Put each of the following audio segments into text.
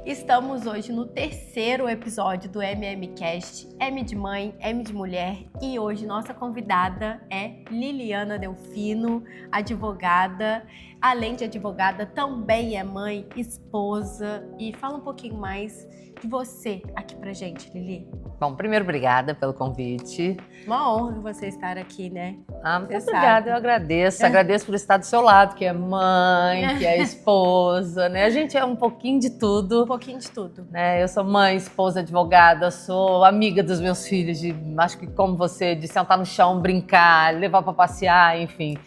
Estamos hoje no terceiro episódio do MMCast, M de Mãe, M de Mulher, e hoje nossa convidada é Liliana Delfino, advogada. Além de advogada, também é mãe, esposa, e fala um pouquinho mais de você aqui pra gente, Lili. Bom, primeiro, obrigada pelo convite. Uma honra você estar aqui, né? Muito obrigada, eu agradeço. Agradeço por estar do seu lado, que é mãe, que é esposa, né? A gente é um pouquinho de tudo. Um pouquinho de tudo. Né? Eu sou mãe, esposa, advogada, sou amiga dos meus filhos, acho que como você, de sentar no chão, brincar, levar para passear, enfim.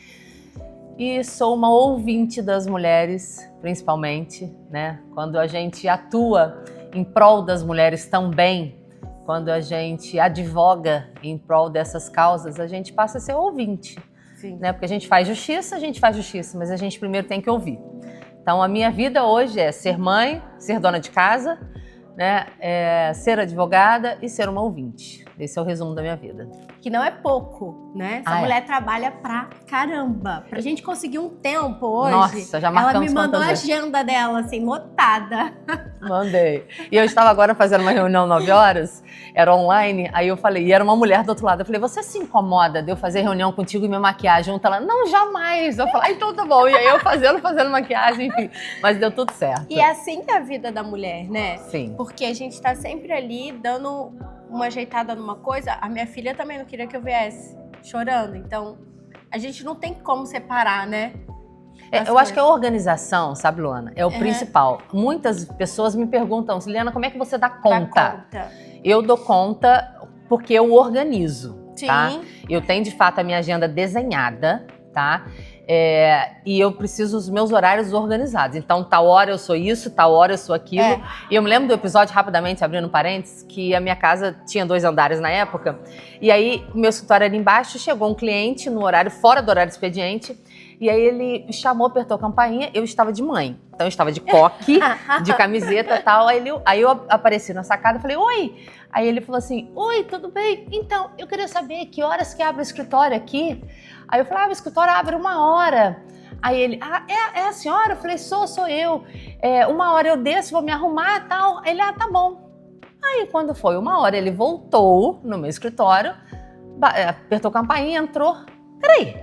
E sou uma ouvinte das mulheres, principalmente, né? Quando a gente atua em prol das mulheres também, quando a gente advoga em prol dessas causas, a gente passa a ser ouvinte. Sim. Né? Porque a gente faz justiça, mas a gente primeiro tem que ouvir. Então, a minha vida hoje é ser mãe, ser dona de casa, né? Ser advogada e ser uma ouvinte. Esse é o resumo da minha vida. Que não é pouco, né? Essa mulher trabalha pra caramba. Pra gente conseguir um tempo hoje. Nossa, já marcamos. Ela me mandou a agenda dela, assim, lotada. Mandei. E eu estava agora fazendo uma reunião 9 horas, era online, aí eu falei, e era uma mulher do outro lado, eu falei, você se incomoda de eu fazer reunião contigo e me maquiar junto? Ela, não, jamais. Eu falei, então tá bom. E aí eu fazendo maquiagem, enfim. Mas deu tudo certo. E é assim que é a vida da mulher, né? Sim. Porque a gente tá sempre ali dando uma ajeitada numa coisa. A minha filha também não queria que eu viesse chorando. Então, a gente não tem como separar, né? Eu acho que a organização, sabe, Luana, é o principal. Muitas pessoas me perguntam, Liliana, como é que você dá conta? Eu dou conta porque eu organizo, sim, tá? Eu tenho, de fato, a minha agenda desenhada, tá? E eu preciso dos meus horários organizados. Então, tal hora eu sou isso, tal hora eu sou aquilo. E eu me lembro do episódio, rapidamente, abrindo parênteses, que a minha casa tinha 2 andares na época. E aí, o meu escritório era embaixo, chegou um cliente no horário, fora do horário do expediente. E aí ele me chamou, apertou a campainha, eu estava de mãe. Então eu estava de coque, de camiseta e tal. Aí eu apareci na sacada e falei, oi! Aí ele falou assim, oi, tudo bem? Então, eu queria saber que horas que abre o escritório aqui? Aí eu falei, o escritório abre 1 hora. Aí ele, é a senhora? Eu falei, sou eu. 1 hora eu desço, vou me arrumar e tal. Aí ele, tá bom. Aí quando foi 1 hora, ele voltou no meu escritório, apertou a campainha, entrou. Peraí.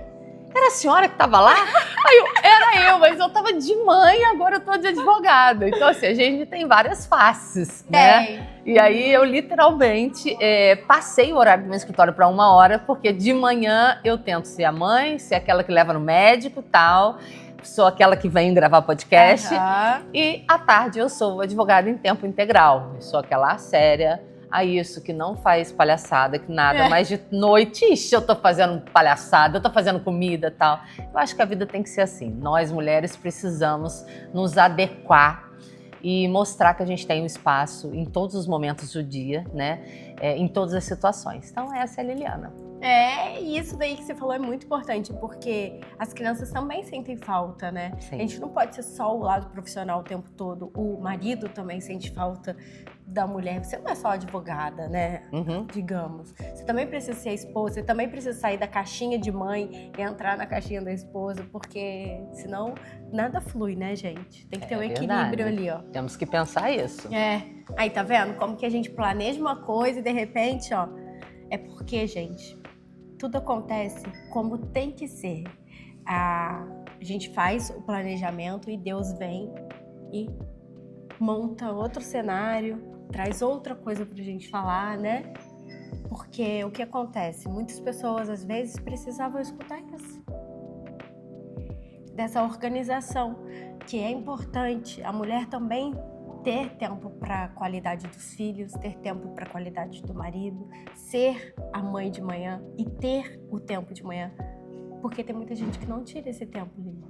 Era a senhora que estava lá? Era eu, mas eu estava de mãe, agora eu estou de advogada. Então, assim, a gente tem várias faces, né? E aí, eu literalmente passei o horário do meu escritório para 1 hora, porque de manhã eu tento ser a mãe, ser aquela que leva no médico e tal, sou aquela que vem gravar podcast, e à tarde eu sou advogada em tempo integral. Eu sou aquela séria, isso, que não faz palhaçada, que nada, mas de noite, eu tô fazendo palhaçada, eu tô fazendo comida e tal. Eu acho que a vida tem que ser assim. Nós, mulheres, precisamos nos adequar e mostrar que a gente tem um espaço em todos os momentos do dia, né? Em todas as situações. Então, essa é a Liliana. E isso daí que você falou é muito importante, porque as crianças também sentem falta, né? Sim. A gente não pode ser só o lado profissional o tempo todo. O marido também sente falta da mulher. Você não é só advogada, né? Digamos. Você também precisa ser esposa, você também precisa sair da caixinha de mãe e entrar na caixinha da esposa, porque senão nada flui, né, gente? Tem que ter um equilíbrio ali, ó. Temos que pensar isso. Aí, tá vendo? Como que a gente planeja uma coisa e de repente, ó, é porque, gente, tudo acontece como tem que ser. A gente faz o planejamento e Deus vem e monta outro cenário, traz outra coisa pra gente falar, né? Porque o que acontece? Muitas pessoas, às vezes, precisavam escutar isso. Dessa organização, que é importante. A mulher também ter tempo para a qualidade dos filhos, ter tempo para a qualidade do marido, ser a mãe de manhã e ter o tempo de manhã. Porque tem muita gente que não tira esse tempo, Lili.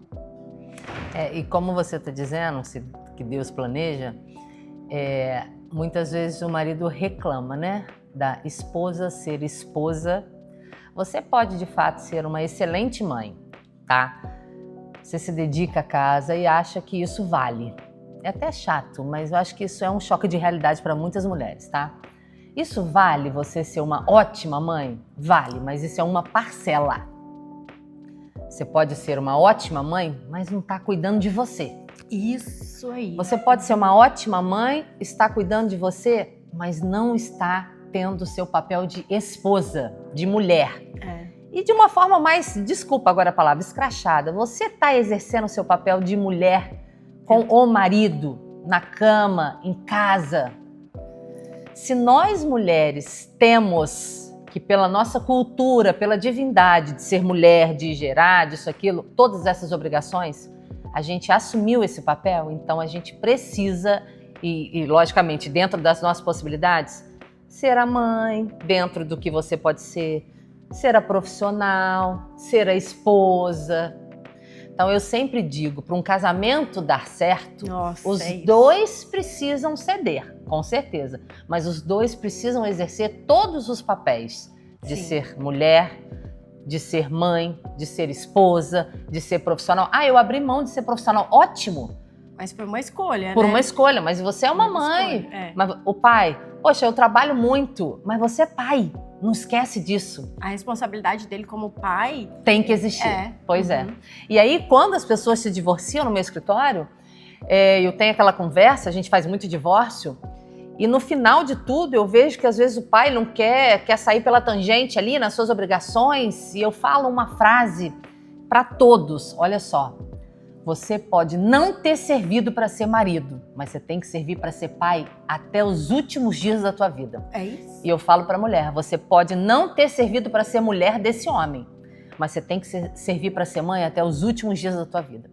E como você está dizendo, que Deus planeja, muitas vezes o marido reclama, né? Da esposa ser esposa. Você pode, de fato, ser uma excelente mãe, tá? Você se dedica à casa e acha que isso vale. É até chato, mas eu acho que isso é um choque de realidade para muitas mulheres, tá? Isso vale você ser uma ótima mãe? Vale, mas isso é uma parcela. Você pode ser uma ótima mãe, mas não está cuidando de você. Isso aí. Você pode ser uma ótima mãe, estar cuidando de você, mas não está tendo seu papel de esposa, de mulher. E de uma forma mais, desculpa agora a palavra, escrachada, você está exercendo o seu papel de mulher com o marido, na cama, em casa. Se nós mulheres temos que, pela nossa cultura, pela divindade de ser mulher, de gerar, disso, aquilo, todas essas obrigações, a gente assumiu esse papel, então a gente precisa, e logicamente dentro das nossas possibilidades, ser a mãe, dentro do que você pode ser a profissional, ser a esposa. Então eu sempre digo, para um casamento dar certo, os dois precisam ceder, com certeza. Mas os dois precisam exercer todos os papéis de ser mulher, de ser mãe, de ser esposa, de ser profissional. Eu abri mão de ser profissional, ótimo. Mas por uma escolha, Por uma escolha, mas você é uma mãe. Mas o pai, poxa, eu trabalho muito, mas você é pai. Não esquece disso. A responsabilidade dele como pai tem que existir. Pois é. E aí, quando as pessoas se divorciam no meu escritório, eu tenho aquela conversa, a gente faz muito divórcio, e no final de tudo eu vejo que às vezes o pai não quer sair pela tangente ali nas suas obrigações, e eu falo uma frase para todos, olha só. Você pode não ter servido para ser marido, mas você tem que servir para ser pai até os últimos dias da tua vida. É isso. E eu falo para a mulher, você pode não ter servido para ser mulher desse homem, mas você tem que servir para ser mãe até os últimos dias da tua vida.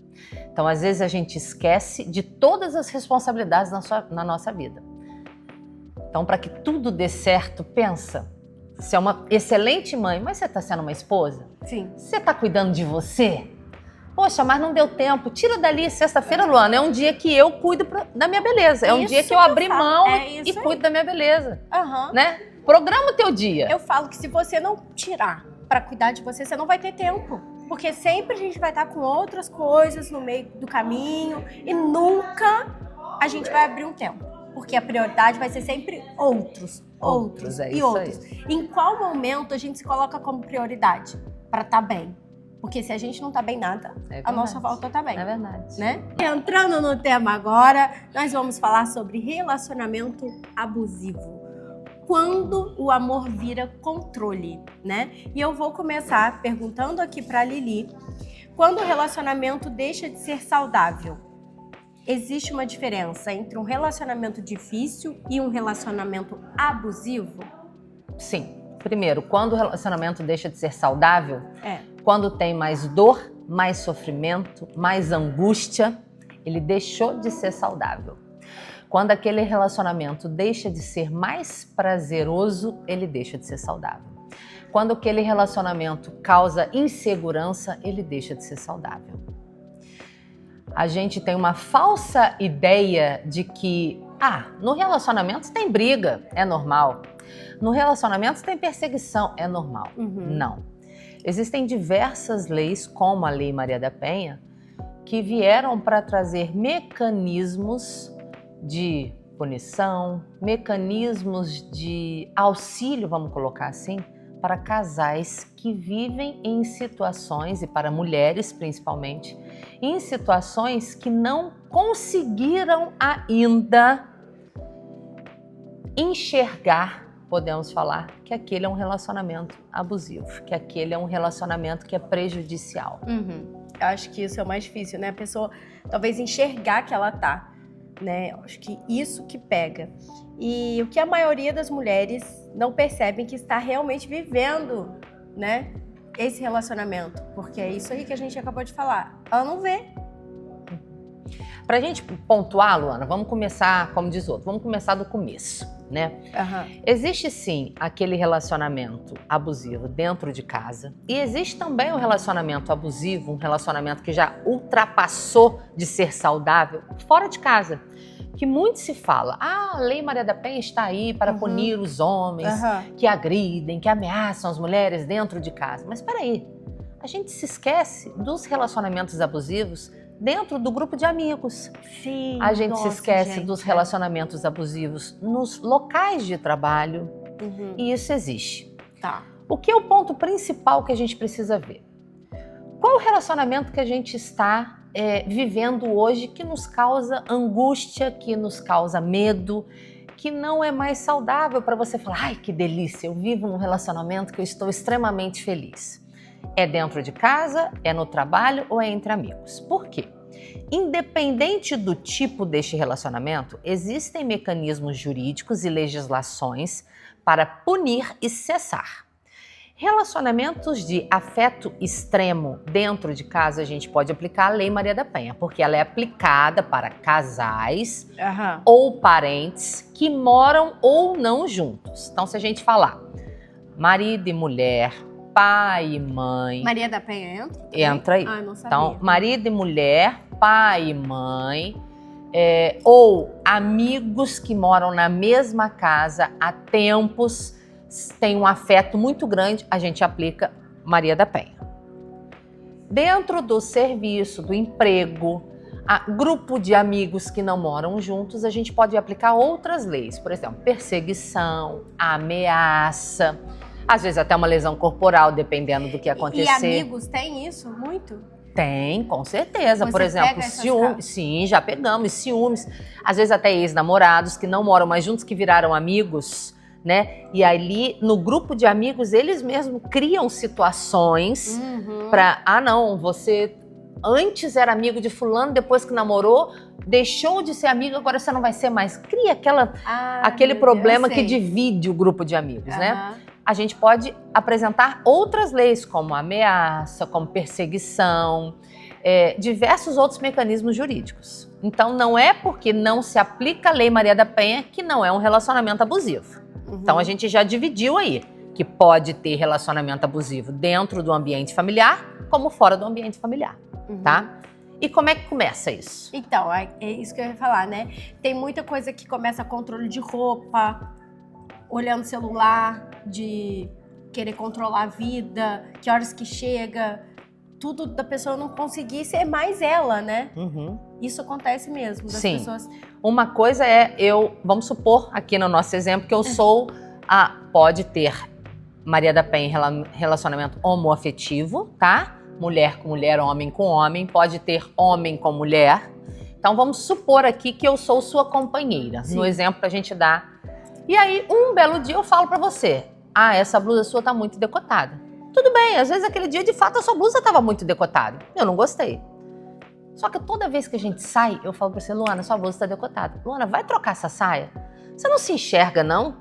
Então, às vezes, a gente esquece de todas as responsabilidades na nossa vida. Então, para que tudo dê certo, pensa. Você é uma excelente mãe, mas você está sendo uma esposa? Sim. Você está cuidando de você? Poxa, mas não deu tempo. Tira dali, sexta-feira, Luana, é um dia que eu cuido da minha beleza. É um dia que eu abri mão e cuido da minha beleza. Né? Programa o teu dia. Eu falo que se você não tirar para cuidar de você, você não vai ter tempo. Porque sempre a gente vai estar com outras coisas no meio do caminho e nunca a gente vai abrir um tempo. Porque a prioridade vai ser sempre outros e outros. Em qual momento a gente se coloca como prioridade para estar bem? Porque se a gente não tá bem nada, a nossa volta tá bem. É verdade. Né? Entrando no tema agora, nós vamos falar sobre relacionamento abusivo. Quando o amor vira controle, né? E eu vou começar perguntando aqui pra Lili, quando o relacionamento deixa de ser saudável, existe uma diferença entre um relacionamento difícil e um relacionamento abusivo? Sim. Primeiro, quando o relacionamento deixa de ser saudável, quando tem mais dor, mais sofrimento, mais angústia, ele deixou de ser saudável. Quando aquele relacionamento deixa de ser mais prazeroso, ele deixa de ser saudável. Quando aquele relacionamento causa insegurança, ele deixa de ser saudável. A gente tem uma falsa ideia de que, no relacionamento tem briga, é normal. No relacionamento tem perseguição, é normal. Não. Existem diversas leis, como a Lei Maria da Penha, que vieram para trazer mecanismos de punição, mecanismos de auxílio, vamos colocar assim, para casais que vivem em situações, e para mulheres principalmente, em situações que não conseguiram ainda enxergar, podemos falar, que aquele é um relacionamento abusivo, que aquele é um relacionamento que é prejudicial. Eu acho que isso é o mais difícil, né? A pessoa talvez enxergar que ela tá, né? Eu acho que isso que pega. E o que a maioria das mulheres não percebem que está realmente vivendo, né? Esse relacionamento. Porque é isso aí que a gente acabou de falar. Ela não vê. Pra gente pontuar, Luana, vamos começar, como diz o outro, vamos começar do começo, né? Existe sim aquele relacionamento abusivo dentro de casa e existe também um relacionamento abusivo, um relacionamento que já ultrapassou de ser saudável fora de casa. Que muito se fala, a Lei Maria da Penha está aí para punir os homens que agridem, que ameaçam as mulheres dentro de casa. Mas peraí, a gente se esquece dos relacionamentos abusivos dentro do grupo de amigos. Sim. A gente se esquece dos relacionamentos abusivos nos locais de trabalho. E isso existe. Tá. O que é o ponto principal que a gente precisa ver? Qual o relacionamento que a gente está vivendo hoje que nos causa angústia, que nos causa medo, que não é mais saudável para você falar, ai, que delícia, eu vivo num relacionamento que eu estou extremamente feliz. É dentro de casa, é no trabalho ou é entre amigos? Por quê? Independente do tipo deste relacionamento, existem mecanismos jurídicos e legislações para punir e cessar. Relacionamentos de afeto extremo dentro de casa, a gente pode aplicar a Lei Maria da Penha, porque ela é aplicada para casais ou parentes que moram ou não juntos. Então, se a gente falar marido e mulher, pai e mãe... Maria da Penha entra? Entra aí. Ah, não sabia. Então, marido e mulher, pai e mãe, ou amigos que moram na mesma casa há tempos, tem um afeto muito grande, a gente aplica Maria da Penha. Dentro do serviço, do emprego, grupo de amigos que não moram juntos, a gente pode aplicar outras leis. Por exemplo, perseguição, ameaça, às vezes até uma lesão corporal, dependendo do que acontecer. E amigos têm isso muito? Tem, com certeza. Você por exemplo, ciúmes. Sim, já pegamos. Ciúmes. Às vezes até ex-namorados que não moram mais juntos, que viraram amigos, né? E ali, no grupo de amigos, eles mesmos criam situações para... Ah, não, você antes era amigo de fulano, depois que namorou, deixou de ser amigo, agora você não vai ser mais. Cria aquele problema que divide o grupo de amigos, né? A gente pode apresentar outras leis, como ameaça, como perseguição, diversos outros mecanismos jurídicos. Então, não é porque não se aplica a Lei Maria da Penha que não é um relacionamento abusivo. Então, a gente já dividiu aí que pode ter relacionamento abusivo dentro do ambiente familiar, como fora do ambiente familiar, tá? E como é que começa isso? Então, é isso que eu ia falar, né? Tem muita coisa que começa controle de roupa, olhando o celular, de querer controlar a vida, que horas que chega, tudo da pessoa não conseguir ser mais ela, né? Isso acontece mesmo, das pessoas... Uma coisa vamos supor aqui no nosso exemplo que eu sou pode ter Maria da Penha em relacionamento homoafetivo, tá? Mulher com mulher, homem com homem, pode ter homem com mulher. Então vamos supor aqui que eu sou sua companheira, no exemplo que a gente dá. E aí, um belo dia eu falo pra você, essa blusa sua tá muito decotada. Tudo bem, às vezes aquele dia de fato a sua blusa tava muito decotada. Eu não gostei. Só que toda vez que a gente sai, eu falo pra você, Luana, sua blusa tá decotada. Luana, vai trocar essa saia? Você não se enxerga, não?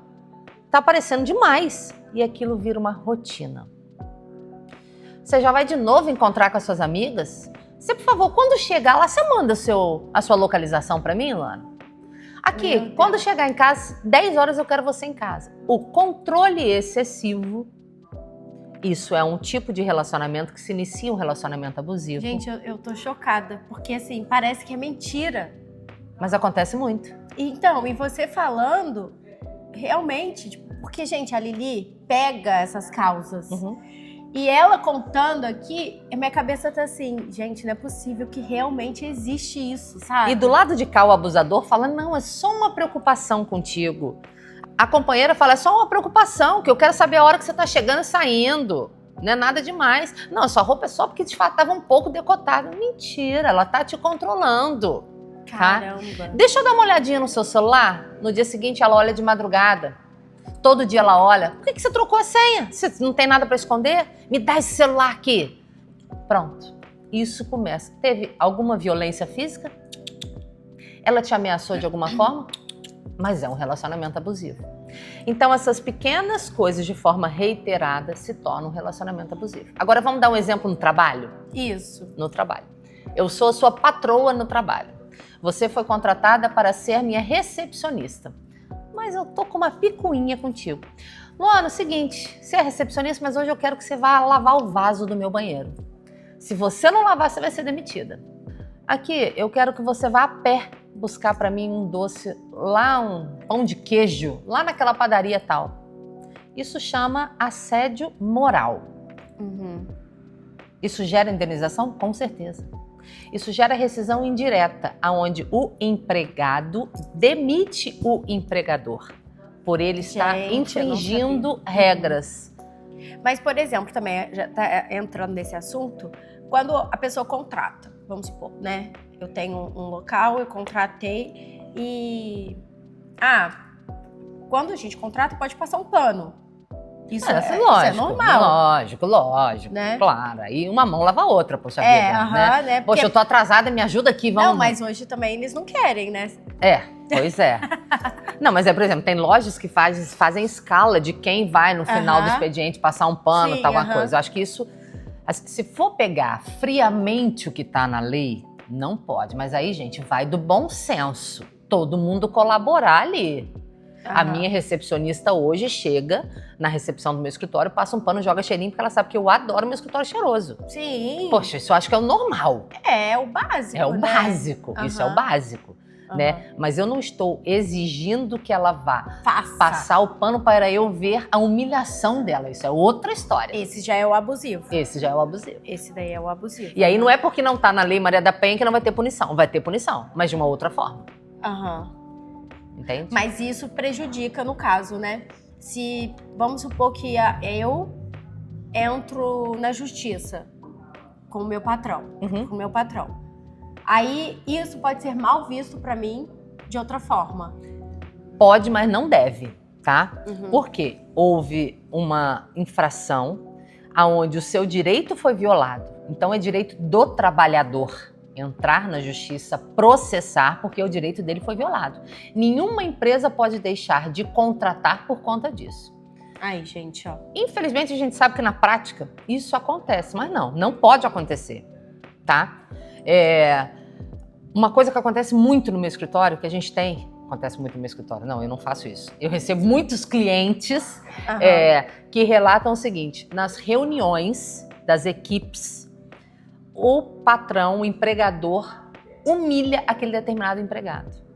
Tá aparecendo demais. E aquilo vira uma rotina. Você já vai de novo encontrar com as suas amigas? Você, por favor, quando chegar lá, você manda a sua localização pra mim, Luana? Aqui, quando chegar em casa, 10 horas eu quero você em casa. O controle excessivo, isso é um tipo de relacionamento que se inicia um relacionamento abusivo. Gente, eu tô chocada, porque assim, parece que é mentira. Mas acontece muito. Então, e você falando, realmente, porque, gente, a Lili pega essas causas. E ela contando aqui, a minha cabeça tá assim, gente, não é possível que realmente existe isso, sabe? E do lado de cá o abusador fala, não, é só uma preocupação contigo. A companheira fala, é só uma preocupação, que eu quero saber a hora que você tá chegando e saindo. Não é nada demais. Não, sua roupa é só porque de fato tava um pouco decotada. Mentira, ela tá te controlando. Caramba. Tá? Deixa eu dar uma olhadinha no seu celular. No dia seguinte ela olha de madrugada. Todo dia ela olha. Por que você trocou a senha? Você não tem nada para esconder? Me dá esse celular aqui. Pronto. Isso começa. Teve alguma violência física? Ela te ameaçou de alguma forma? Mas é um relacionamento abusivo. Então, essas pequenas coisas de forma reiterada se tornam um relacionamento abusivo. Agora, vamos dar um exemplo no trabalho? Isso. No trabalho. Eu sou a sua patroa no trabalho. Você foi contratada para ser minha recepcionista. Mas eu tô com uma picuinha contigo. Luana, é o seguinte, você é recepcionista, mas hoje eu quero que você vá lavar o vaso do meu banheiro. Se você não lavar, você vai ser demitida. Aqui, eu quero que você vá a pé buscar para mim um doce, lá um pão de queijo, lá naquela padaria tal. Isso chama assédio moral. Isso gera indenização? Com certeza. Isso gera rescisão indireta, onde o empregado demite o empregador, por ele estar infringindo regras. Mas, por exemplo, também já tá entrando nesse assunto, quando a pessoa contrata vamos supor, né? Eu tenho um local, eu contratei e... quando a gente contrata, pode passar um pano. Isso é normal. Lógico, né? Claro. Aí uma mão lava a outra, poxa vida, né? Porque... Poxa, eu tô atrasada, me ajuda aqui, vamos... Não, mas hoje também eles não querem, né? Pois é. Não, mas por exemplo, tem lojas que fazem escala de quem vai no final do expediente passar um pano, Sim, tal, alguma coisa. Eu acho que isso, se for pegar friamente o que tá na lei, não pode. Mas aí, gente, vai do bom senso. Todo mundo colaborar ali. A minha recepcionista hoje chega na recepção do meu escritório, passa um pano, joga cheirinho, porque ela sabe que eu adoro meu escritório cheiroso. Sim. Poxa, isso eu acho que é o normal. É o básico, É o né? básico. Isso é o básico. Né? Mas eu não estou exigindo que ela vá passar o pano para eu ver a humilhação dela. Isso é outra história. Esse já é o abusivo. Esse já é o abusivo. Esse daí é o abusivo. E aí não é porque não tá na Lei Maria da Penha que não vai ter punição. Vai ter punição, mas de uma outra forma. Entende? Mas isso prejudica no caso, né? Se, vamos supor que eu entro na justiça com o meu patrão. Aí isso pode ser mal visto pra mim de outra forma. Pode, mas não deve, tá? Porque houve uma infração onde o seu direito foi violado. Então é direito do trabalhador entrar na justiça, processar, porque o direito dele foi violado. Nenhuma empresa pode deixar de contratar por conta disso. Aí, gente, ó. Infelizmente, a gente sabe que na prática isso acontece, mas não pode acontecer, tá? Uma coisa que acontece muito no meu escritório, que a gente tem... Acontece muito no meu escritório. Não, eu não faço isso. Eu recebo muitos clientes que relatam o seguinte: nas reuniões das equipes, o patrão, o empregador, humilha aquele determinado empregado.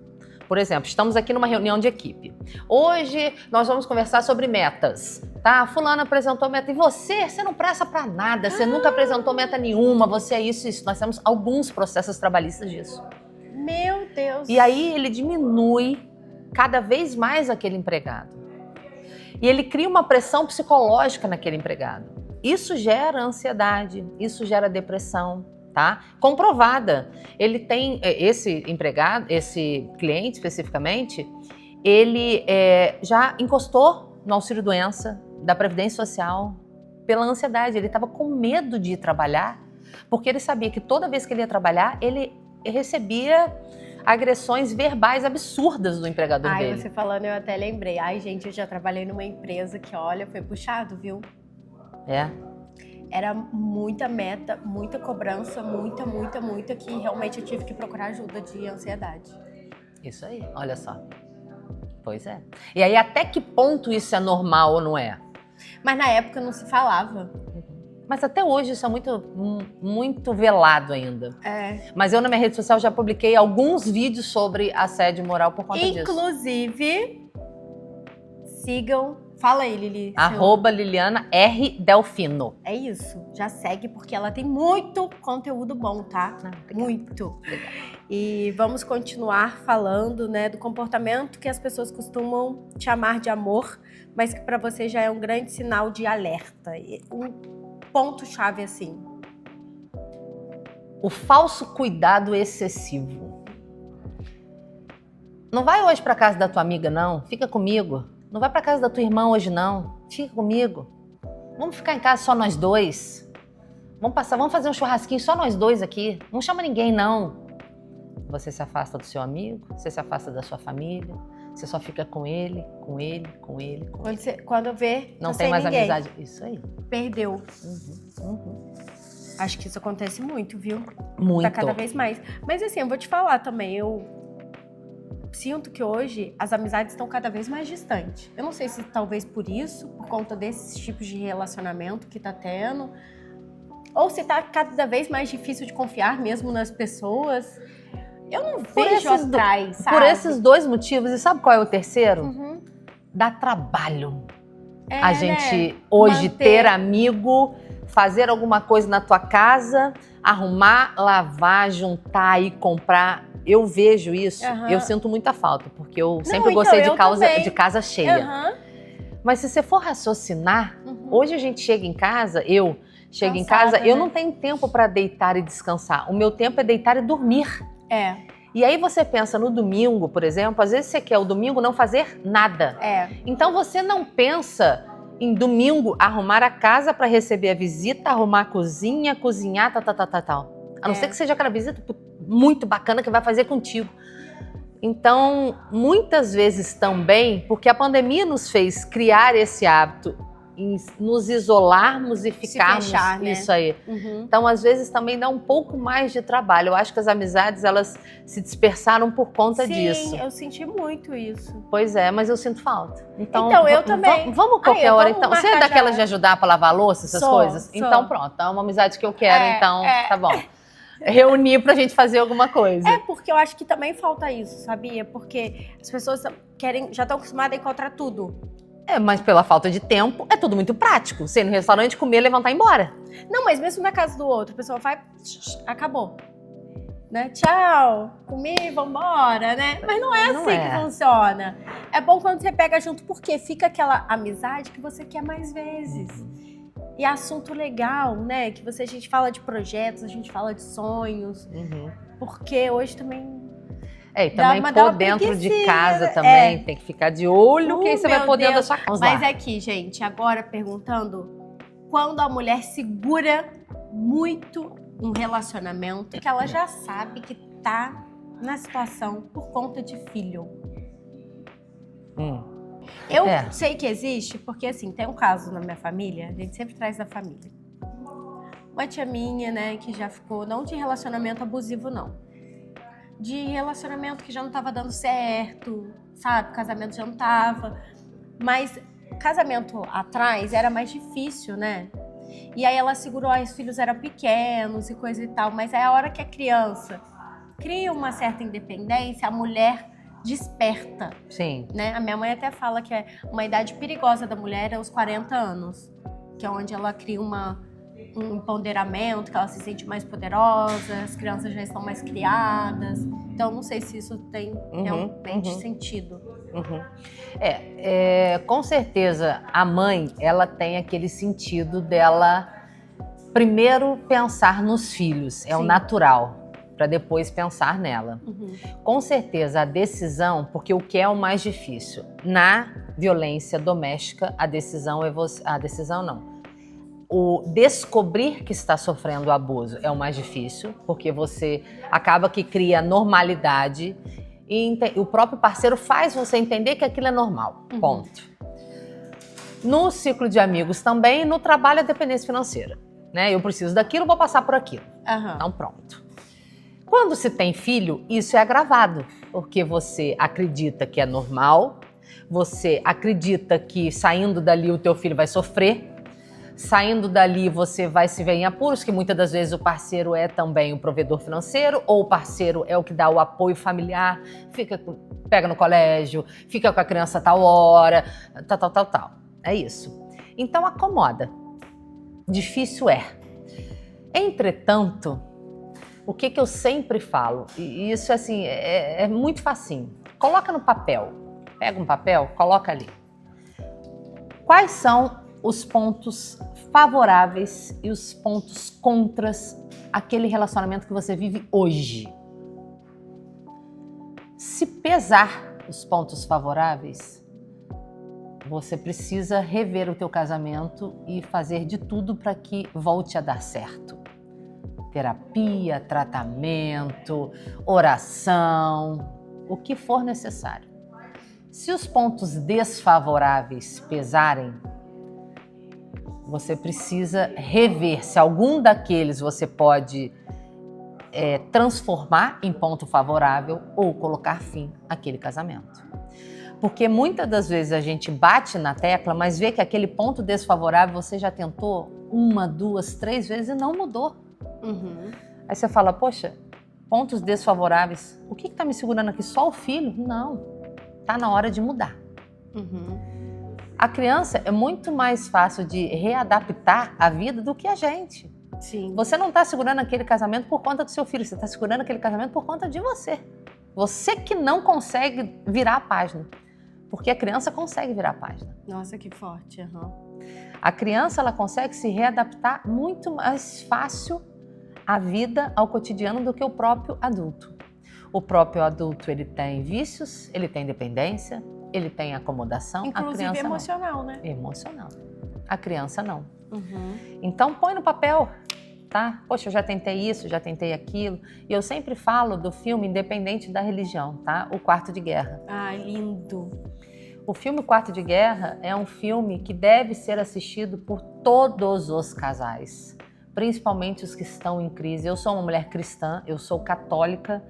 Por exemplo, estamos aqui numa reunião de equipe. Hoje nós vamos conversar sobre metas, tá? Fulano apresentou meta. E você não presta pra nada, você nunca apresentou meta nenhuma, você é isso. Nós temos alguns processos trabalhistas disso. Meu Deus! E aí ele diminui cada vez mais aquele empregado. E ele cria uma pressão psicológica naquele empregado. Isso gera ansiedade, isso gera depressão, tá? Comprovada. Ele tem, esse empregado, esse cliente especificamente, ele já encostou no auxílio-doença da Previdência Social pela ansiedade. Ele estava com medo de ir trabalhar, porque ele sabia que toda vez que ele ia trabalhar, ele recebia agressões verbais absurdas do empregador dele. Você falando, eu até lembrei. Gente, eu já trabalhei numa empresa que, olha, foi puxado, viu? Era muita meta, muita cobrança, muita, que realmente eu tive que procurar ajuda de ansiedade. Isso aí, olha só. Pois é. E aí, até que ponto isso é normal ou não é? Mas na época não se falava. Mas até hoje isso é muito velado ainda. Mas eu na minha rede social já publiquei alguns vídeos sobre assédio moral por conta disso. Inclusive, sigam... Fala aí, Lili. @Liliana R. Delfino. É isso. Já segue, porque ela tem muito conteúdo bom, tá? Muito. Legal. E vamos continuar falando, né, do comportamento que as pessoas costumam chamar de amor, mas que para você já é um grande sinal de alerta. Um ponto-chave, assim. O falso cuidado excessivo. Não vai hoje para casa da tua amiga, não. Fica comigo. Não vai pra casa da tua irmã hoje, não. Fica comigo. Vamos ficar em casa só nós dois. Vamos fazer um churrasquinho só nós dois aqui. Não chama ninguém, não. Você se afasta do seu amigo, você se afasta da sua família, você só fica com ele. Quando vê, não tem mais ninguém. Amizade. Isso aí. Perdeu. Acho que isso acontece muito, viu? Muito. Tá cada vez mais. Mas assim, eu vou te falar também, eu sinto que hoje as amizades estão cada vez mais distantes. Eu não sei se talvez por isso, por conta desses tipos de relacionamento que tá tendo, ou se tá cada vez mais difícil de confiar mesmo nas pessoas. Eu não vejo atrás, sabe? Por esses dois motivos. E sabe qual é o terceiro? Dá trabalho. A gente hoje ter amigo, fazer alguma coisa na tua casa, arrumar, lavar, juntar e comprar. Eu vejo isso, eu sinto muita falta, porque eu sempre gostei de casa cheia. Mas se você for raciocinar, hoje a gente chega em casa, eu chega em Cansada, casa, eu né? não tenho tempo para deitar e descansar. O meu tempo é deitar e dormir. E aí você pensa no domingo, por exemplo, às vezes você quer o domingo não fazer nada. Então você não pensa em domingo arrumar a casa para receber a visita, arrumar a cozinha, cozinhar, tal. A não ser que seja aquela visita muito bacana que vai fazer contigo. Então, muitas vezes também, porque a pandemia nos fez criar esse hábito, em nos isolarmos e ficarmos fechar, né? Isso aí. Então, às vezes também dá um pouco mais de trabalho. Eu acho que as amizades, elas se dispersaram por conta disso. Sim, eu senti muito isso. Pois é, mas eu sinto falta. Então eu também. Vamos qualquer hora, então. Você é daquelas já. de ajudar pra lavar a louça, essas Sou. coisas? Então pronto, é uma amizade que eu quero, então tá bom. Reunir pra gente fazer alguma coisa. Porque eu acho que também falta isso, sabia? Porque as pessoas já estão acostumadas a encontrar tudo. Mas pela falta de tempo, é tudo muito prático. Você ir no restaurante, comer, levantar e ir embora. Não, mas mesmo na casa do outro, a pessoa vai, acabou. Né? Tchau, comi, vambora, né? Mas não é assim que funciona. É bom quando você pega junto, porque fica aquela amizade que você quer mais vezes. E assunto legal, né? Que a gente fala de projetos, a gente fala de sonhos. Porque hoje também... E também pôr dentro de casa também, tem que ficar de olho que aí você vai pôr dentro da sua casa. Mas aqui, gente, agora perguntando, quando a mulher segura muito um relacionamento que ela já sabe que tá na situação por conta de filho. Eu sei que existe, porque assim, tem um caso na minha família, a gente sempre traz da família. Uma tia minha, né, que já ficou, não de relacionamento abusivo, não. De relacionamento que já não tava dando certo, sabe? Casamento já não tava. Mas casamento atrás era mais difícil, né? E aí ela segurou, os filhos eram pequenos e coisa e tal. Mas é a hora que a criança cria uma certa independência, a mulher desperta. Sim. Né? A minha mãe até fala que é uma idade perigosa da mulher é os 40 anos. Que é onde ela cria um empoderamento, que ela se sente mais poderosa, as crianças já estão mais criadas. Então, não sei se isso tem realmente sentido. Com certeza, a mãe, ela tem aquele sentido dela primeiro pensar nos filhos, o natural, para depois pensar nela. Com certeza, a decisão, porque o que é o mais difícil? Na violência doméstica, a decisão o descobrir que está sofrendo abuso é o mais difícil, porque você acaba que cria normalidade e o próprio parceiro faz você entender que aquilo é normal, ponto. No ciclo de amigos também, no trabalho é dependência financeira, né? Eu preciso daquilo, vou passar por aquilo. Então pronto. Quando se tem filho, isso é agravado, porque você acredita que é normal, você acredita que saindo dali o teu filho vai sofrer, saindo dali você vai se ver em apuros, que muitas das vezes o parceiro é também o provedor financeiro, ou o parceiro é o que dá o apoio familiar, pega no colégio, fica com a criança a tal hora, tal. É isso. Então acomoda. Difícil é. Entretanto, o que eu sempre falo, e isso assim, é muito facinho. Coloca no papel. Pega um papel, coloca ali. Quais são os pontos favoráveis e os pontos contras àquele relacionamento que você vive hoje? Se pesar os pontos favoráveis, você precisa rever o teu casamento e fazer de tudo para que volte a dar certo. Terapia, tratamento, oração, o que for necessário. Se os pontos desfavoráveis pesarem, você precisa rever se algum daqueles você pode transformar em ponto favorável ou colocar fim àquele casamento. Porque muitas das vezes a gente bate na tecla, mas vê que aquele ponto desfavorável você já tentou 1, 2, 3 vezes e não mudou. Aí você fala, poxa, pontos desfavoráveis, o que está me segurando aqui? Só o filho? Não, está na hora de mudar. A criança é muito mais fácil de readaptar a vida do que a gente. Sim. Você não está segurando aquele casamento por conta do seu filho, você está segurando aquele casamento por conta de você. Você que não consegue virar a página. Porque a criança consegue virar a página. Nossa, que forte. A criança, ela consegue se readaptar muito mais fácil à vida, ao cotidiano, do que o próprio adulto. O próprio adulto, ele tem vícios, ele tem dependência, ele tem acomodação. Inclusive a criança emocional, não. né? Emocional. A criança não. Uhum. Então, põe no papel, tá? Poxa, eu já tentei isso, já tentei aquilo. E eu sempre falo do filme, independente da religião, tá? O Quarto de Guerra. Ai, lindo. O filme Quarto de Guerra é um filme que deve ser assistido por todos os casais, principalmente os que estão em crise. Eu sou uma mulher cristã, eu sou católica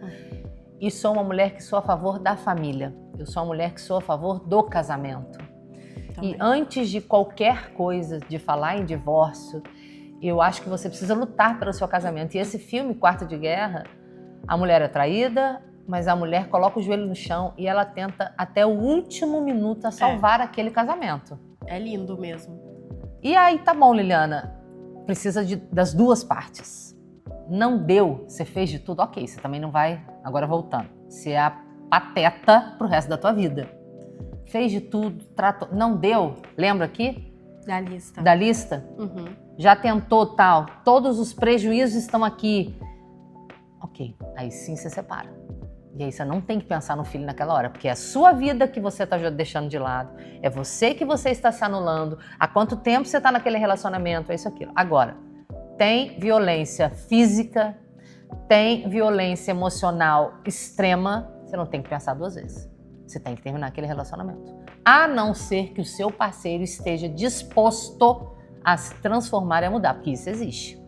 e sou uma mulher que sou a favor da família. Eu sou uma mulher que sou a favor do casamento. Também. E antes de qualquer coisa, de falar em divórcio, eu acho que você precisa lutar pelo seu casamento. E esse filme, Quarto de Guerra, a mulher é traída, mas a mulher coloca o joelho no chão e ela tenta até o último minuto a salvar aquele casamento. É lindo mesmo. E aí, tá bom, Liliana, precisa das duas partes. Não deu, você fez de tudo, ok, você também não vai, agora voltando, você é a pateta pro resto da tua vida. Fez de tudo, tratou, não deu, lembra aqui? Da lista. Da lista? Uhum. Já tentou tal, todos os prejuízos estão aqui. Ok, aí sim você separa. E aí você não tem que pensar no filho naquela hora, porque é a sua vida que você está deixando de lado, é você que você está se anulando, há quanto tempo você está naquele relacionamento, é isso, aquilo. Agora, tem violência física, tem violência emocional extrema, você não tem que pensar duas vezes. Você tem que terminar aquele relacionamento. A não ser que o seu parceiro esteja disposto a se transformar e a mudar, porque isso existe.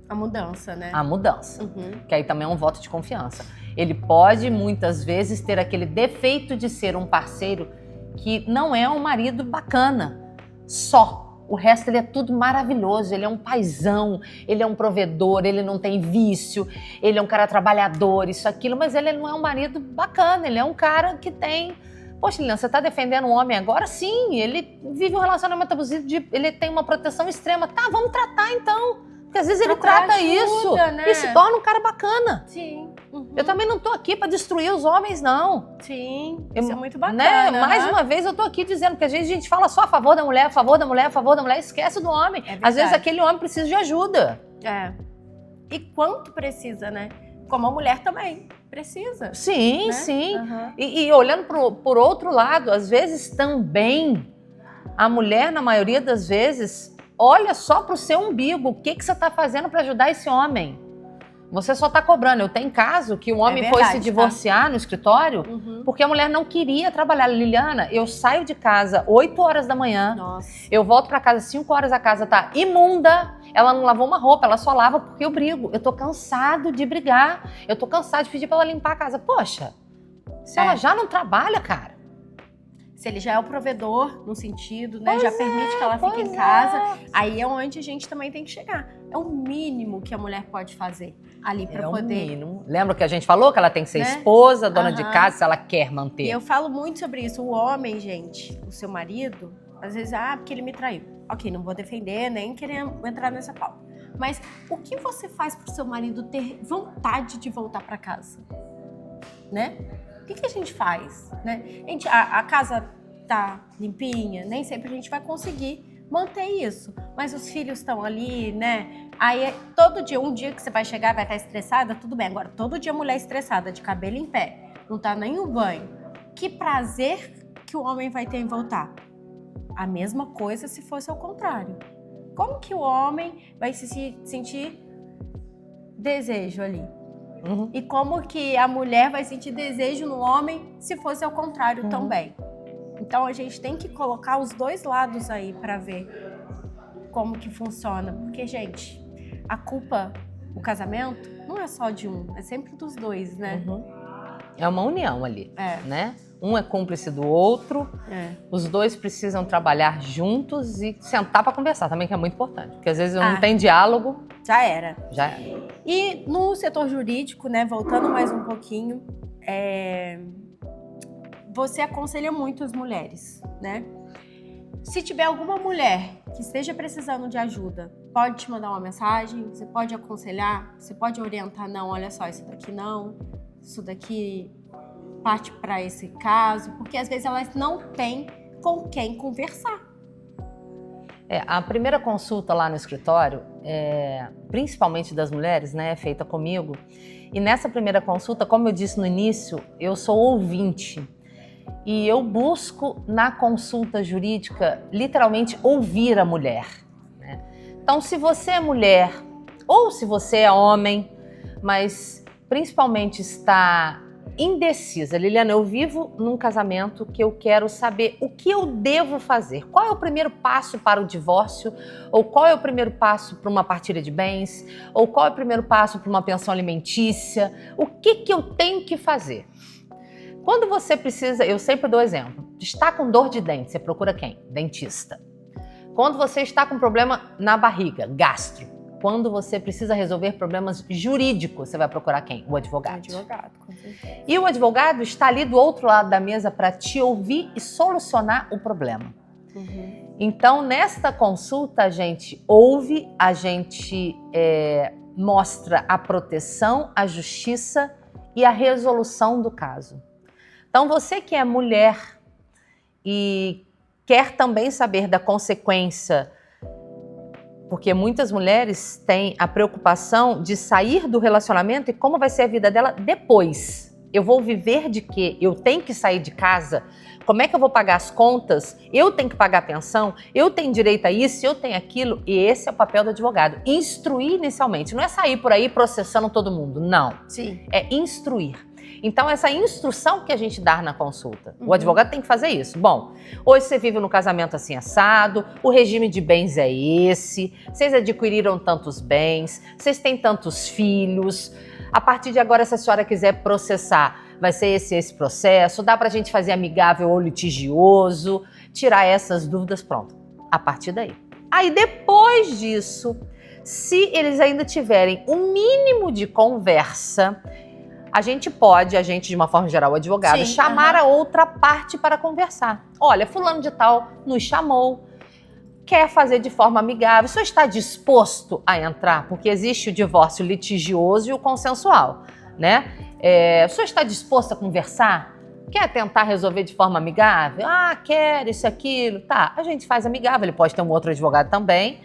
A mudança, né? A mudança, Uhum. que aí também é um voto de confiança. Ele pode, muitas vezes, ter aquele defeito de ser um parceiro que não é um marido bacana, só. O resto, ele é tudo maravilhoso, ele é um paizão, ele é um provedor, ele não tem vício, ele é um cara trabalhador, isso, aquilo, mas ele não é um marido bacana, ele é um cara que tem... Poxa, Liliana, você está defendendo um homem agora? Sim, ele vive um relacionamento abusivo, ele tem uma proteção extrema. Tá, vamos tratar então. Porque às vezes ele trata ajuda, isso né? e se torna um cara bacana. Sim. Uhum. Eu também não tô aqui para destruir os homens, não. Sim, isso é muito bacana. Né? Mais uma vez eu tô aqui dizendo que às vezes a gente fala só a favor da mulher, a favor da mulher, a favor da mulher, esquece do homem. É às vezes verdade. aquele homem precisa de ajuda. É. E quanto precisa, né? Como a mulher também precisa. Sim, Né? sim. Uhum. E olhando por outro lado, às vezes também a mulher, na maioria das vezes, olha só pro seu umbigo. O que você tá fazendo para ajudar esse homem? Você só tá cobrando. Eu tenho caso que o homem foi verdade, se divorciar no escritório Uhum. porque a mulher não queria trabalhar. Liliana, eu saio de casa 8 horas da manhã, Nossa. eu volto para casa 5 horas, a casa tá imunda, ela não lavou uma roupa, ela só lava porque eu brigo. Eu tô cansado de brigar, eu tô cansado de pedir para ela limpar a casa. Poxa, se ela já não trabalha, cara. Se ele já é o provedor, no sentido, né? Já permite que ela fique em Pois casa. Aí é onde a gente também tem que chegar. É o mínimo que a mulher pode fazer ali para É o poder. mínimo. Lembra que a gente falou que ela tem que ser Né? esposa, dona de Aham. casa, se ela quer manter? E eu falo muito sobre isso. O homem, gente, o seu marido, às vezes, porque ele me traiu. Ok, não vou defender, nem querer entrar nessa pauta. Mas o que você faz pro seu marido ter vontade de voltar para casa? Né? O que a gente faz? Né? A casa tá limpinha, nem sempre a gente vai conseguir manter isso. Mas os filhos estão ali, né? Aí todo dia, um dia que você vai chegar, vai estar estressada, tudo bem. Agora, todo dia mulher estressada, de cabelo em pé, não tá nem no banho. Que prazer que o homem vai ter em voltar? A mesma coisa se fosse ao contrário. Como que o homem vai se sentir desejo ali? Uhum. E como que a mulher vai sentir desejo no homem se fosse ao contrário também? Então a gente tem que colocar os dois lados aí para ver como que funciona. Porque, gente, a culpa, o casamento, não é só de um, é sempre dos dois, né? Uhum. É uma união ali, É. né? Um é cúmplice do outro, É. os dois precisam trabalhar juntos e sentar para conversar também, que é muito importante. Porque às vezes não tem diálogo, Já era. já... E no setor jurídico, né, voltando mais um pouquinho, você aconselha muito as mulheres, né? Se tiver alguma mulher que esteja precisando de ajuda, pode te mandar uma mensagem, você pode aconselhar, você pode orientar, não, olha só, isso daqui não, isso daqui parte para esse caso? Porque às vezes elas não têm com quem conversar. A primeira consulta lá no escritório, principalmente das mulheres, né, é feita comigo. E nessa primeira consulta, como eu disse no início, eu sou ouvinte. E eu busco na consulta jurídica, literalmente, ouvir a mulher, né? Então, se você é mulher ou se você é homem, mas principalmente está indecisa, Liliana, eu vivo num casamento que eu quero saber o que eu devo fazer. Qual é o primeiro passo para o divórcio? Ou qual é o primeiro passo para uma partilha de bens? Ou qual é o primeiro passo para uma pensão alimentícia? O que eu tenho que fazer? Quando você precisa, eu sempre dou exemplo, está com dor de dente, você procura quem? Dentista. Quando você está com problema na barriga, gastro. Quando você precisa resolver problemas jurídicos, você vai procurar quem? O advogado. O advogado, com certeza. E o advogado está ali do outro lado da mesa para te ouvir e solucionar o problema. Uhum. Então, nesta consulta, a gente ouve, a gente mostra a proteção, a justiça e a resolução do caso. Então, você que é mulher e quer também saber da consequência, porque muitas mulheres têm a preocupação de sair do relacionamento e como vai ser a vida dela depois. Eu vou viver de quê? Eu tenho que sair de casa? Como é que eu vou pagar as contas? Eu tenho que pagar a pensão? Eu tenho direito a isso? Eu tenho aquilo? E esse é o papel do advogado. Instruir inicialmente. Não é sair por aí processando todo mundo. Não. Sim. É instruir. Então, essa instrução que a gente dá na consulta, o advogado tem que fazer isso. Bom, hoje você vive no casamento assim assado, o regime de bens é esse, vocês adquiriram tantos bens, vocês têm tantos filhos, a partir de agora, se a senhora quiser processar, vai ser esse processo, dá pra gente fazer amigável ou litigioso, tirar essas dúvidas, pronto, a partir daí. Aí, depois disso, se eles ainda tiverem um mínimo de conversa, a gente de uma forma geral, o advogado, Sim, chamar a outra parte para conversar. Olha, fulano de tal nos chamou, quer fazer de forma amigável, o senhor está disposto a entrar? Porque existe o divórcio litigioso e o consensual, né? O senhor está disposto a conversar? Quer tentar resolver de forma amigável? Ah, quero isso, aquilo, tá. A gente faz amigável, ele pode ter um outro advogado também.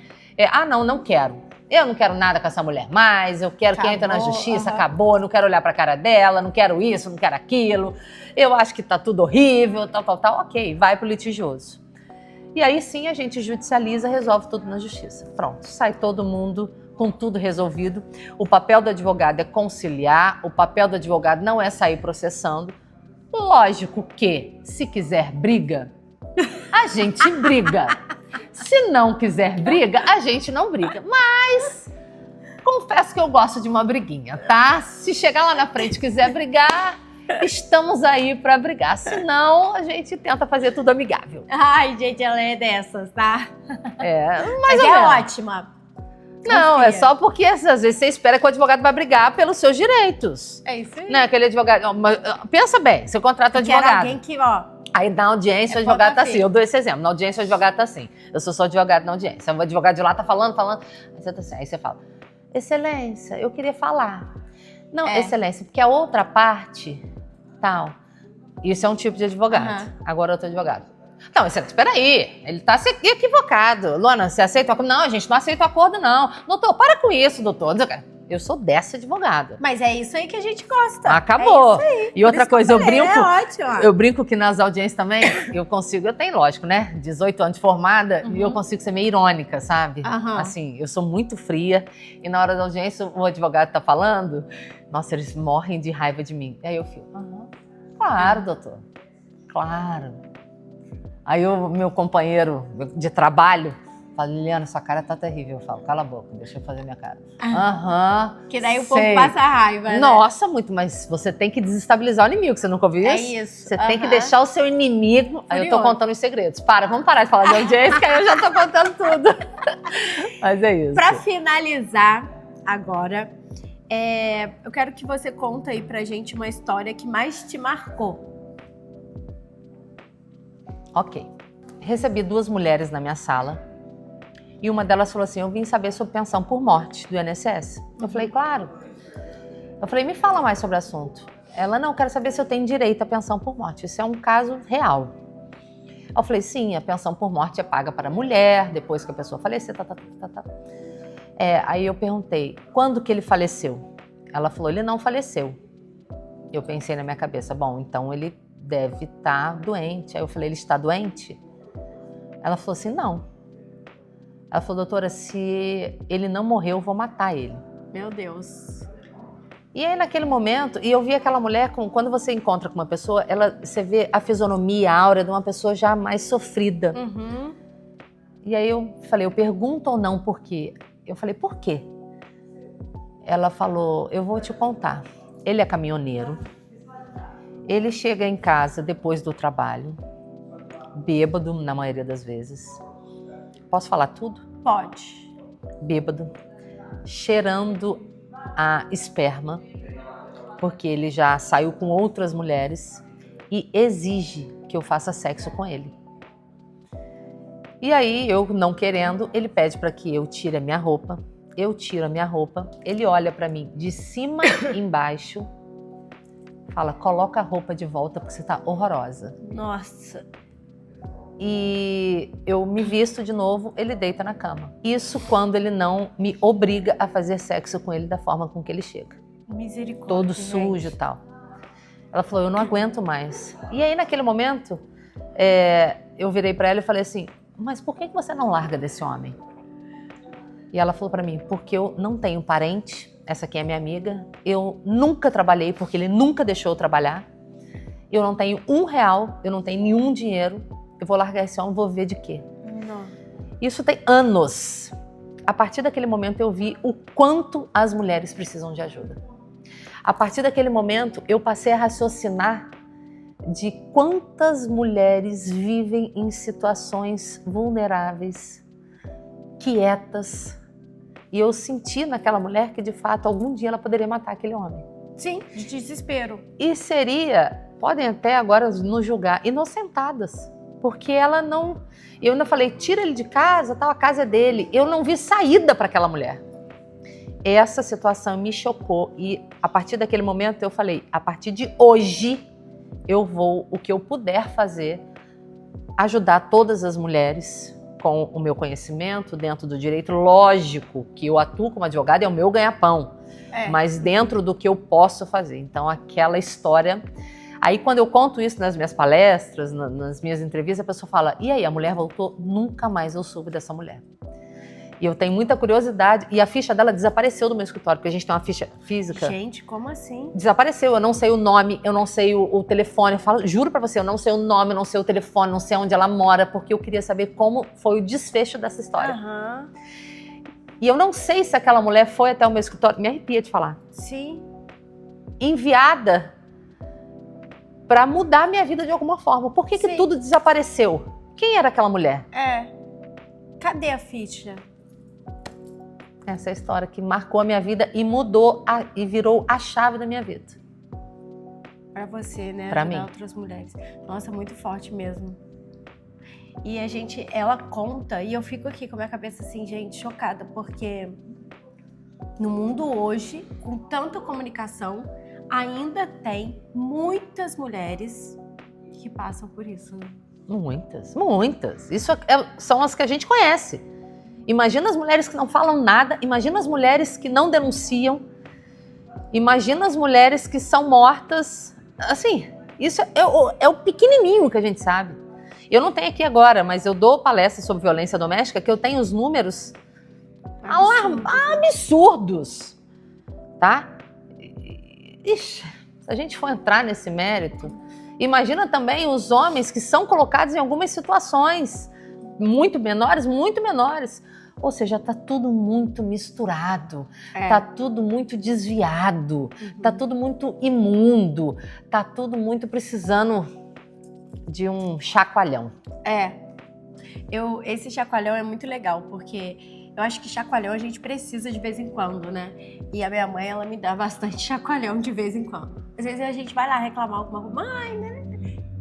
Não quero. Eu não quero nada com essa mulher mais, eu quero que entre na justiça, acabou, não quero olhar pra cara dela, não quero isso, não quero aquilo, eu acho que tá tudo horrível, tal, ok, vai pro litigioso. E aí sim a gente judicializa, resolve tudo na justiça. Pronto, sai todo mundo com tudo resolvido. O papel do advogado é conciliar, o papel do advogado não é sair processando. Lógico que, se quiser briga, a gente briga. Se não quiser briga, a gente não briga. Mas confesso que eu gosto de uma briguinha, tá? Se chegar lá na frente e quiser brigar, estamos aí pra brigar. Se não, a gente tenta fazer tudo amigável. Ai, gente, ela é dessas, tá? Mas é ótima. Não, é só porque às vezes você espera que o advogado vai brigar pelos seus direitos. É isso aí. Né? Aquele advogado... Pensa bem, você contrata um advogado. Quero alguém que, Aí na audiência o advogado tá assim, eu dou esse exemplo, na audiência o advogado tá assim, eu sou só advogado na audiência, o advogado de lá tá falando, aí você tá assim, aí você fala, excelência, eu queria falar. Não, excelência, porque a outra parte, tal, isso é um tipo de advogado, agora outro advogado. Não, excelência, espera aí, ele tá equivocado. Luana, você aceita o acordo? Não, a gente não aceita o acordo não. Doutor, para com isso, doutor. Eu sou dessa advogada. Mas é isso aí que a gente gosta. Acabou. É isso aí. E outra coisa, ótimo. Eu brinco que nas audiências também, eu tenho lógico, né? 18 anos de formada e eu consigo ser meio irônica, sabe? Assim, eu sou muito fria e na hora da audiência o advogado tá falando, nossa, eles morrem de raiva de mim. E aí eu fico, claro, doutor, claro. Aí o meu companheiro de trabalho fala, Liliana, sua cara tá terrível. Eu falo, cala a boca, deixa eu fazer minha cara. Que daí o povo passa raiva, né? Nossa, muito, mas você tem que desestabilizar o inimigo, você nunca ouviu isso? É isso. Você tem que deixar o seu inimigo... Aí eu tô contando os segredos. Vamos parar de falar de audiência, que aí eu já tô contando tudo. Mas é isso. Pra finalizar agora, eu quero que você conte aí pra gente uma história que mais te marcou. Ok. Recebi 2 mulheres na minha sala e uma delas falou assim, eu vim saber sobre pensão por morte do INSS. Eu falei, claro. Eu falei, me fala mais sobre o assunto. Ela, não, quero saber se eu tenho direito à pensão por morte. Isso é um caso real. Eu falei, sim, a pensão por morte é paga para a mulher, depois que a pessoa falecer, Aí eu perguntei, quando que ele faleceu? Ela falou, ele não faleceu. Eu pensei na minha cabeça, bom, então ele deve estar doente. Aí eu falei, ele está doente? Ela falou assim, não. Ela falou, doutora, se ele não morreu, eu vou matar ele. Meu Deus. E aí naquele momento, e eu vi aquela mulher, quando você encontra com uma pessoa, você vê a fisionomia, a aura de uma pessoa já mais sofrida. Uhum. E aí eu falei, eu pergunto ou não por quê? Eu falei, por quê? Ela falou, eu vou te contar. Ele é caminhoneiro, ele chega em casa depois do trabalho, bêbado na maioria das vezes. Posso falar tudo? Pode. Bêbado, cheirando a esperma, porque ele já saiu com outras mulheres e exige que eu faça sexo com ele. E aí, eu não querendo, ele pede para que eu tire a minha roupa. Eu tiro a minha roupa, ele olha para mim de cima embaixo, fala, coloca a roupa de volta porque você tá horrorosa. Nossa. E eu me visto de novo, ele deita na cama. Isso quando ele não me obriga a fazer sexo com ele da forma com que ele chega. Misericórdia. Todo sujo e tal. Ela falou, eu não aguento mais. E aí naquele momento, eu virei para ela e falei assim, mas por que você não larga desse homem? E ela falou para mim, porque eu não tenho parente, essa aqui é minha amiga, eu nunca trabalhei porque ele nunca deixou eu trabalhar, eu não tenho R$1, eu não tenho nenhum dinheiro, eu vou largar esse homem, vou viver de quê? Não. Isso tem anos. A partir daquele momento eu vi o quanto as mulheres precisam de ajuda. A partir daquele momento eu passei a raciocinar de quantas mulheres vivem em situações vulneráveis, quietas. E eu senti naquela mulher que, de fato, algum dia ela poderia matar aquele homem. Sim, de desespero. E podem até agora nos julgar, inocentadas. Porque ela não... Eu ainda falei, tira ele de casa, tal, a casa é dele. Eu não vi saída para aquela mulher. Essa situação me chocou e, a partir daquele momento, eu falei, a partir de hoje, eu vou, o que eu puder fazer, ajudar todas as mulheres com o meu conhecimento dentro do direito. Lógico que eu atuo como advogada, é o meu ganha-pão, mas dentro do que eu posso fazer. Então, aquela história... Aí, quando eu conto isso nas minhas palestras, nas minhas entrevistas, a pessoa fala, e aí, a mulher voltou? Nunca mais eu soube dessa mulher. E eu tenho muita curiosidade, e a ficha dela desapareceu do meu escritório, porque a gente tem uma ficha física. Gente, como assim? Desapareceu, eu não sei o nome, eu não sei o telefone, juro pra você, eu não sei o nome, eu não sei o telefone, não sei onde ela mora, porque eu queria saber como foi o desfecho dessa história. Aham. E eu não sei se aquela mulher foi até o meu escritório, me arrepia de falar. Sim. Enviada pra mudar minha vida de alguma forma. Por que tudo desapareceu? Quem era aquela mulher? Cadê a ficha? Essa é a história que marcou a minha vida e mudou e virou a chave da minha vida. Pra você, né? Pra ajudar mim. outras mulheres. Nossa, muito forte mesmo. E ela conta, e eu fico aqui com a minha cabeça assim, gente, chocada, porque no mundo hoje, com tanta comunicação, ainda tem muitas mulheres que passam por isso, né? Muitas. Isso são as que a gente conhece. Imagina as mulheres que não falam nada, imagina as mulheres que não denunciam, imagina as mulheres que são mortas. Assim, isso é o pequenininho que a gente sabe. Eu não tenho aqui agora, mas eu dou palestra sobre violência doméstica, que eu tenho os números absurdos, tá? Ixi, se a gente for entrar nesse mérito, imagina também os homens que são colocados em algumas situações muito menores. Ou seja, tá tudo muito misturado, tá tudo muito desviado, tá tudo muito imundo, tá tudo muito precisando de um chacoalhão. Esse chacoalhão é muito legal, porque eu acho que chacoalhão a gente precisa de vez em quando, né? E a minha mãe, ela me dá bastante chacoalhão de vez em quando. Às vezes a gente vai lá reclamar alguma coisa, mãe, né?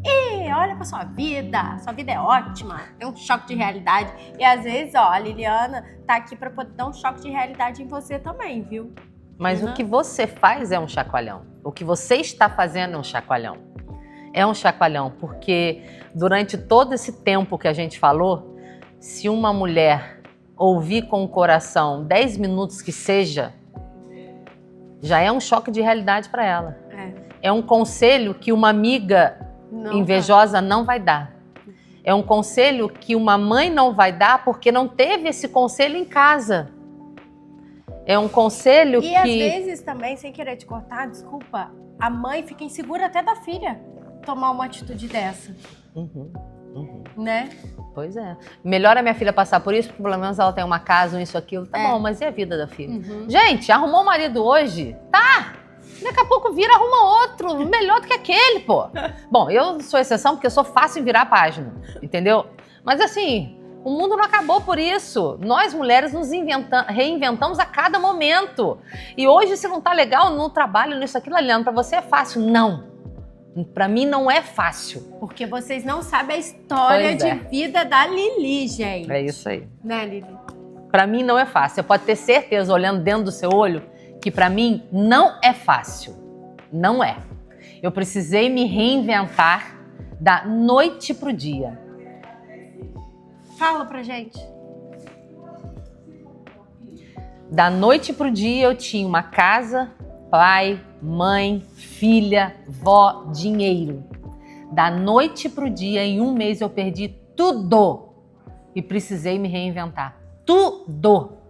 E olha pra sua vida é ótima, tem um choque de realidade. E às vezes, a Liliana tá aqui pra poder dar um choque de realidade em você também, viu? Mas o que você faz é um chacoalhão. O que você está fazendo é um chacoalhão. É um chacoalhão, porque durante todo esse tempo que a gente falou, se uma mulher ouvir com o coração 10 minutos que seja, já é um choque de realidade para ela. É um conselho que uma amiga invejosa não vai dar. É um conselho que uma mãe não vai dar porque não teve esse conselho em casa. É um conselho que... E às vezes também, sem querer te cortar, desculpa, a mãe fica insegura até da filha tomar uma atitude dessa. Né? Pois é. Melhor a minha filha passar por isso, porque pelo menos ela tem uma casa, isso, aquilo. Tá bom, mas e a vida da filha? Gente, arrumou um marido hoje? Tá! Daqui a pouco vira, arruma outro, melhor do que aquele, pô. Bom, eu sou exceção porque eu sou fácil em virar a página, entendeu? Mas assim, o mundo não acabou por isso. Nós, mulheres, nos reinventamos a cada momento. E hoje, se não tá legal no trabalho, nisso, aquilo, Leandro, pra você é fácil? Não. Pra mim não é fácil. Porque vocês não sabem a história de vida da Lili, gente. É isso aí. Né, Lili? Pra mim não é fácil. Você pode ter certeza, olhando dentro do seu olho, que pra mim não é fácil. Não é. Eu precisei me reinventar da noite pro dia. Fala pra gente. Da noite pro dia eu tinha uma casa, pai, mãe, filha, vó, dinheiro. Da noite pro dia, em um mês eu perdi tudo e precisei me reinventar. Tudo!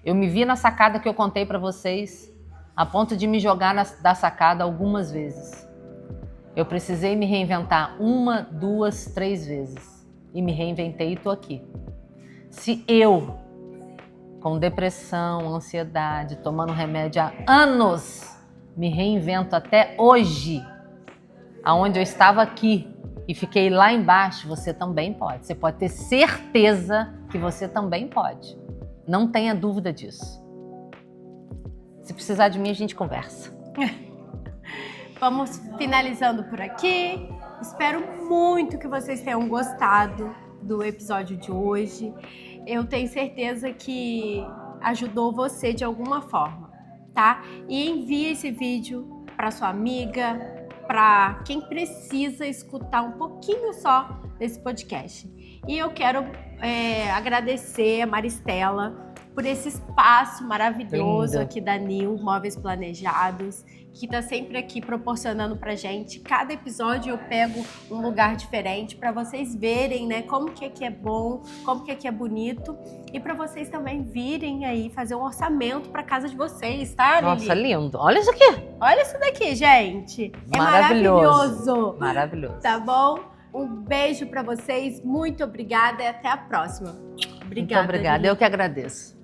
Eu me vi na sacada que eu contei pra vocês, a ponto de me jogar da sacada algumas vezes. Eu precisei me reinventar 1, 2, 3 vezes. E me reinventei e tô aqui. Se eu, com depressão, ansiedade, tomando remédio há anos, me reinvento até hoje, aonde eu estava aqui e fiquei lá embaixo, você também pode. Você pode ter certeza que você também pode. Não tenha dúvida disso. Se precisar de mim, a gente conversa. Vamos finalizando por aqui. Espero muito que vocês tenham gostado do episódio de hoje. Eu tenho certeza que ajudou você de alguma forma, tá? E envie esse vídeo para sua amiga, para quem precisa escutar um pouquinho só desse podcast. E eu quero agradecer a Maristela por esse espaço maravilhoso aqui da Nil Móveis Planejados, que está sempre aqui proporcionando pra gente. Cada episódio eu pego um lugar diferente para vocês verem, né, como que aqui é bom, como que aqui é bonito, e para vocês também virem aí fazer um orçamento para casa de vocês, tá, Lili? Nossa, lindo. Olha isso aqui. Olha isso daqui, gente. É Maravilhoso. Maravilhoso. Tá bom? Um beijo para vocês. Muito obrigada e até a próxima. Obrigada. Muito obrigada. Lili. Eu que agradeço.